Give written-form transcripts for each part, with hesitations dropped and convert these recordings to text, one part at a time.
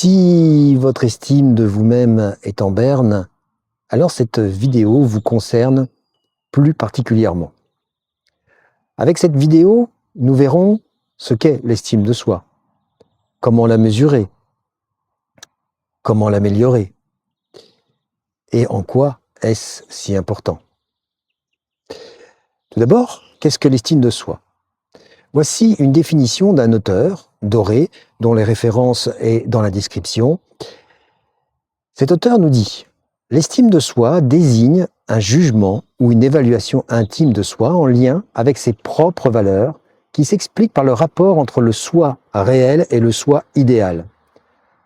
Si votre estime de vous-même est en berne, alors cette vidéo vous concerne plus particulièrement. Avec cette vidéo, nous verrons ce qu'est l'estime de soi, comment la mesurer, comment l'améliorer et en quoi est-ce si important. Tout d'abord, qu'est-ce que l'estime de soi? Voici une définition d'un auteur, Doré, dont les références est dans la description. Cet auteur nous dit « L'estime de soi désigne un jugement ou une évaluation intime de soi en lien avec ses propres valeurs qui s'explique par le rapport entre le soi réel et le soi idéal.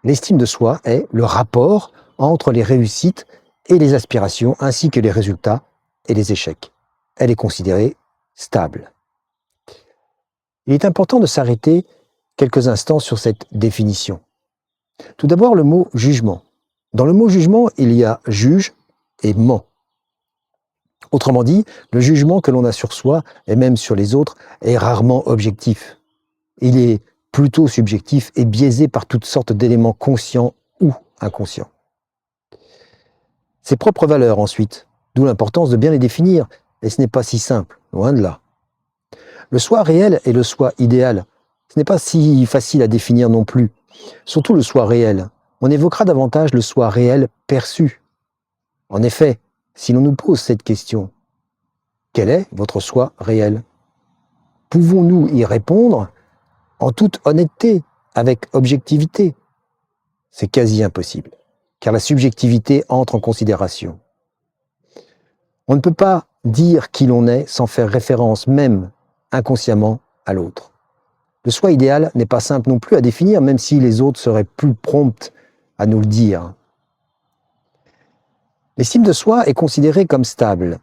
L'estime de soi est le rapport entre les réussites et les aspirations ainsi que les résultats et les échecs. Elle est considérée stable. » Il est important de s'arrêter quelques instants sur cette définition. Tout d'abord, le mot « jugement ». Dans le mot « jugement », il y a « juge » et « ment ». Autrement dit, le jugement que l'on a sur soi et même sur les autres est rarement objectif. Il est plutôt subjectif et biaisé par toutes sortes d'éléments conscients ou inconscients. Ses propres valeurs ensuite, d'où l'importance de bien les définir, et ce n'est pas si simple, loin de là. Le soi réel et le soi idéal, ce n'est pas si facile à définir non plus. Surtout le soi réel. On évoquera davantage le soi réel perçu. En effet, si l'on nous pose cette question, quel est votre soi réel? Pouvons-nous y répondre en toute honnêteté, avec objectivité? C'est quasi impossible, car la subjectivité entre en considération. On ne peut pas dire qui l'on est sans faire référence même inconsciemment à l'autre. Le soi idéal n'est pas simple non plus à définir, même si les autres seraient plus prompts à nous le dire. L'estime de soi est considérée comme stable.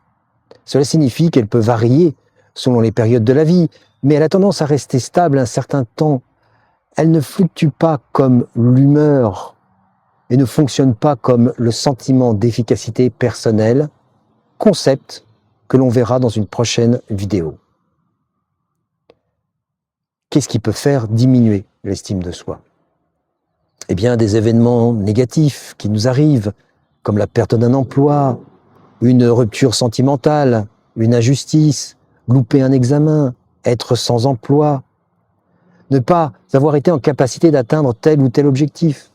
Cela signifie qu'elle peut varier selon les périodes de la vie, mais elle a tendance à rester stable un certain temps. Elle ne fluctue pas comme l'humeur et ne fonctionne pas comme le sentiment d'efficacité personnelle, concept que l'on verra dans une prochaine vidéo. Qu'est-ce qui peut faire diminuer l'estime de soi? Eh bien, des événements négatifs qui nous arrivent, comme la perte d'un emploi, une rupture sentimentale, une injustice, louper un examen, être sans emploi, ne pas avoir été en capacité d'atteindre tel ou tel objectif.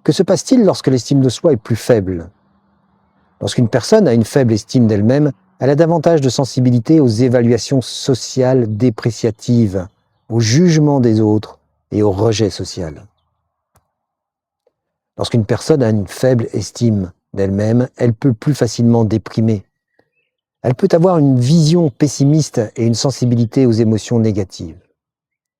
Que se passe-t-il lorsque l'estime de soi est plus faible? Lorsqu'une personne a une faible estime d'elle-même, elle a davantage de sensibilité aux évaluations sociales dépréciatives, au jugement des autres et au rejet social. Lorsqu'une personne a une faible estime d'elle-même, elle peut plus facilement déprimer. Elle peut avoir une vision pessimiste et une sensibilité aux émotions négatives.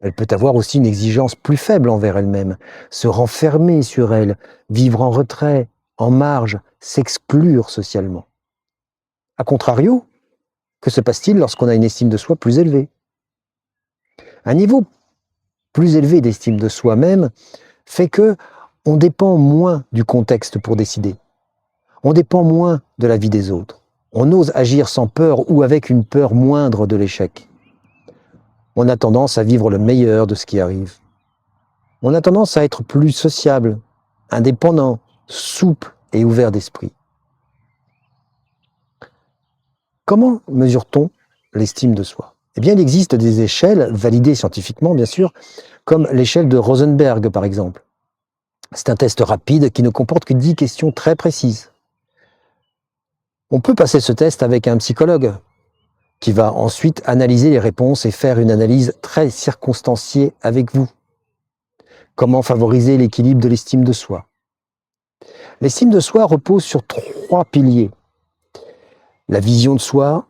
Elle peut avoir aussi une exigence plus faible envers elle-même, se renfermer sur elle, vivre en retrait, en marge, s'exclure socialement. A contrario, que se passe-t-il lorsqu'on a une estime de soi plus élevée? Un niveau plus élevé d'estime de soi-même fait que on dépend moins du contexte pour décider. On dépend moins de la vie des autres. On ose agir sans peur ou avec une peur moindre de l'échec. On a tendance à vivre le meilleur de ce qui arrive. On a tendance à être plus sociable, indépendant, souple et ouvert d'esprit. Comment mesure-t-on l'estime de soi? Eh bien, il existe des échelles, validées scientifiquement bien sûr, comme l'échelle de Rosenberg par exemple. C'est un test rapide qui ne comporte que 10 questions très précises. On peut passer ce test avec un psychologue qui va ensuite analyser les réponses et faire une analyse très circonstanciée avec vous. Comment favoriser l'équilibre de l'estime de soi? L'estime de soi repose sur 3 piliers. La vision de soi,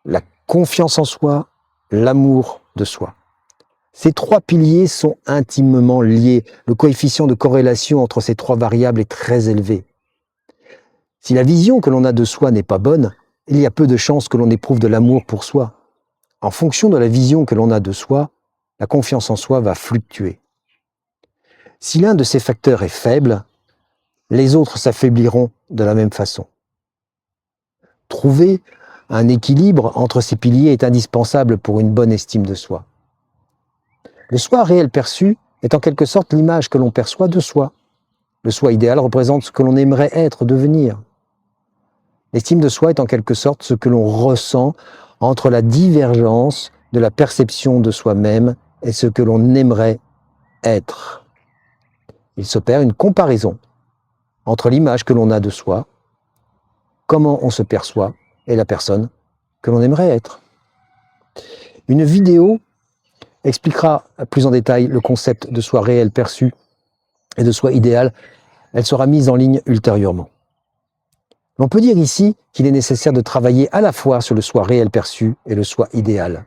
la confiance en soi, l'amour de soi. Ces 3 piliers sont intimement liés. Le coefficient de corrélation entre ces 3 variables est très élevé. Si la vision que l'on a de soi n'est pas bonne, il y a peu de chances que l'on éprouve de l'amour pour soi. En fonction de la vision que l'on a de soi, la confiance en soi va fluctuer. Si l'un de ces facteurs est faible, les autres s'affaibliront de la même façon. Trouver un équilibre entre ces piliers est indispensable pour une bonne estime de soi. Le soi réel perçu est en quelque sorte l'image que l'on perçoit de soi. Le soi idéal représente ce que l'on aimerait être, devenir. L'estime de soi est en quelque sorte ce que l'on ressent entre la divergence de la perception de soi-même et ce que l'on aimerait être. Il s'opère une comparaison entre l'image que l'on a de soi, comment on se perçoit, et la personne que l'on aimerait être. Une vidéo expliquera plus en détail le concept de soi réel perçu et de soi idéal. Elle sera mise en ligne ultérieurement. L'on peut dire ici qu'il est nécessaire de travailler à la fois sur le soi réel perçu et le soi idéal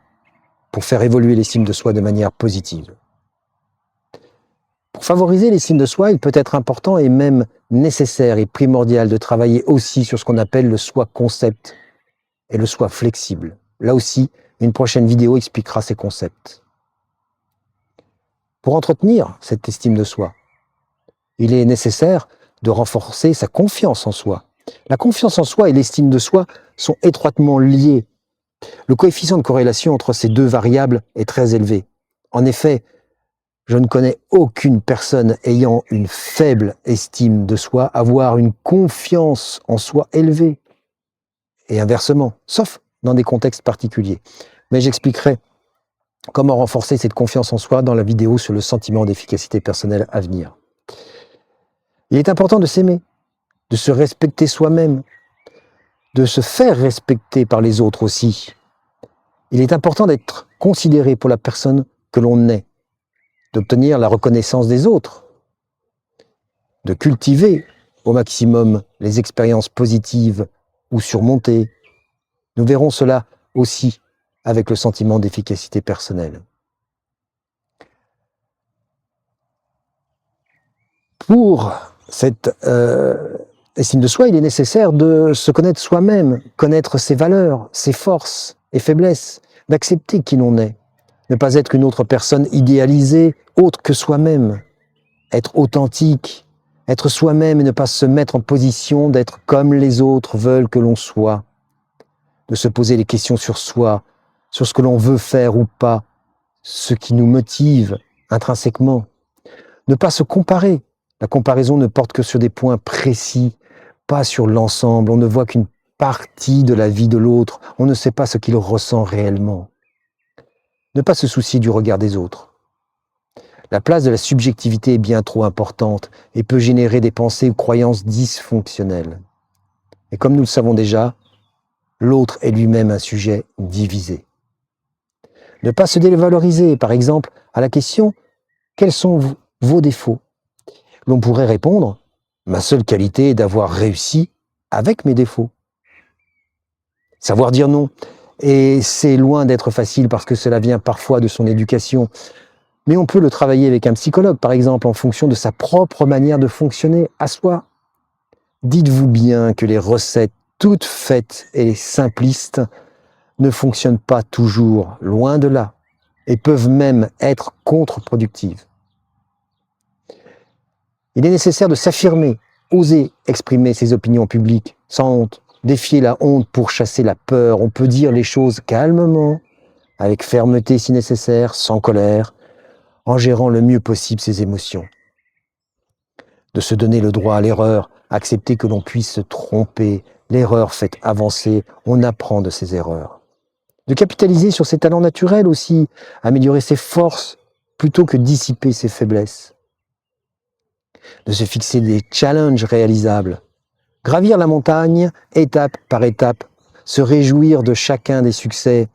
pour faire évoluer l'estime de soi de manière positive. Pour favoriser l'estime de soi, il peut être important et même nécessaire et primordial de travailler aussi sur ce qu'on appelle le soi concept et le soi flexible. Là aussi, une prochaine vidéo expliquera ces concepts. Pour entretenir cette estime de soi, il est nécessaire de renforcer sa confiance en soi. La confiance en soi et l'estime de soi sont étroitement liées. Le coefficient de corrélation entre ces deux variables est très élevé. En effet, je ne connais aucune personne ayant une faible estime de soi avoir une confiance en soi élevée. Et inversement, sauf dans des contextes particuliers. Mais j'expliquerai comment renforcer cette confiance en soi dans la vidéo sur le sentiment d'efficacité personnelle à venir. Il est important de s'aimer, de se respecter soi-même, de se faire respecter par les autres aussi. Il est important d'être considéré pour la personne que l'on est, d'obtenir la reconnaissance des autres, de cultiver au maximum les expériences positives ou surmontées. Nous verrons cela aussi avec le sentiment d'efficacité personnelle. Pour cette estime de soi, il est nécessaire de se connaître soi-même, connaître ses valeurs, ses forces et faiblesses, d'accepter qui l'on est, ne pas être une autre personne idéalisée, autre que soi-même, être authentique, être soi-même et ne pas se mettre en position d'être comme les autres veulent que l'on soit, de se poser les questions sur soi, sur ce que l'on veut faire ou pas, ce qui nous motive intrinsèquement, ne pas se comparer. La comparaison ne porte que sur des points précis, pas sur l'ensemble. On ne voit qu'une partie de la vie de l'autre. On ne sait pas ce qu'il ressent réellement. Ne pas se soucier du regard des autres. La place de la subjectivité est bien trop importante et peut générer des pensées ou croyances dysfonctionnelles. Et comme nous le savons déjà, l'autre est lui-même un sujet divisé. Ne pas se dévaloriser, par exemple, à la question « Quels sont vos défauts ?» L'on pourrait répondre « Ma seule qualité est d'avoir réussi avec mes défauts. » Savoir dire non, et c'est loin d'être facile parce que cela vient parfois de son éducation. Mais on peut le travailler avec un psychologue, par exemple, en fonction de sa propre manière de fonctionner à soi. Dites-vous bien que les recettes toutes faites et simplistes ne fonctionnent pas toujours, loin de là, et peuvent même être contre-productives. Il est nécessaire de s'affirmer, oser exprimer ses opinions publiques, sans honte, défier la honte pour chasser la peur. On peut dire les choses calmement, avec fermeté si nécessaire, sans colère, en gérant le mieux possible ses émotions. De se donner le droit à l'erreur, accepter que l'on puisse se tromper. L'erreur fait avancer, on apprend de ses erreurs. De capitaliser sur ses talents naturels aussi, améliorer ses forces plutôt que dissiper ses faiblesses. De se fixer des challenges réalisables. Gravir la montagne, étape par étape, se réjouir de chacun des succès,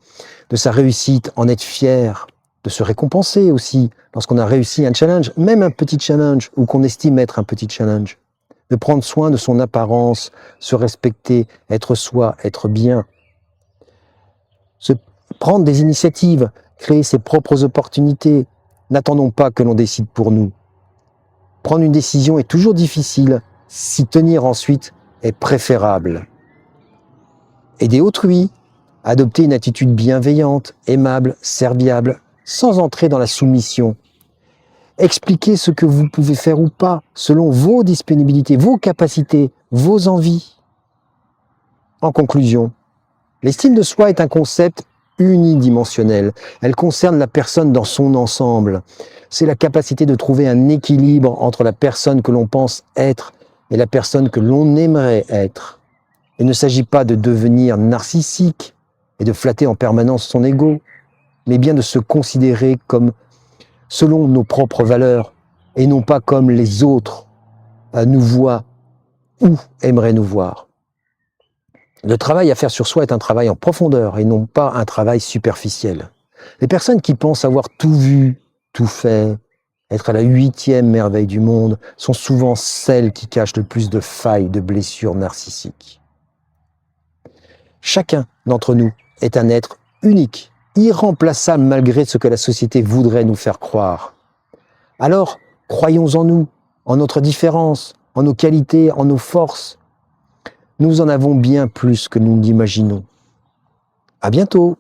de sa réussite, en être fier, de se récompenser aussi lorsqu'on a réussi un challenge, même un petit challenge ou qu'on estime être un petit challenge. De prendre soin de son apparence, se respecter, être soi, être bien. Prendre des initiatives, créer ses propres opportunités. N'attendons pas que l'on décide pour nous. Prendre une décision est toujours difficile, s'y tenir ensuite est préférable. Aider autrui, adopter une attitude bienveillante, aimable, serviable, sans entrer dans la soumission. Expliquer ce que vous pouvez faire ou pas, selon vos disponibilités, vos capacités, vos envies. En conclusion, l'estime de soi est un concept unidimensionnelle. Elle concerne la personne dans son ensemble. C'est la capacité de trouver un équilibre entre la personne que l'on pense être et la personne que l'on aimerait être. Il ne s'agit pas de devenir narcissique et de flatter en permanence son ego, mais bien de se considérer comme selon nos propres valeurs et non pas comme les autres nous voient ou aimeraient nous voir. Le travail à faire sur soi est un travail en profondeur et non pas un travail superficiel. Les personnes qui pensent avoir tout vu, tout fait, être à la 8e merveille du monde, sont souvent celles qui cachent le plus de failles, de blessures narcissiques. Chacun d'entre nous est un être unique, irremplaçable malgré ce que la société voudrait nous faire croire. Alors, croyons en nous, en notre différence, en nos qualités, en nos forces. Nous en avons bien plus que nous l'imaginons. À bientôt!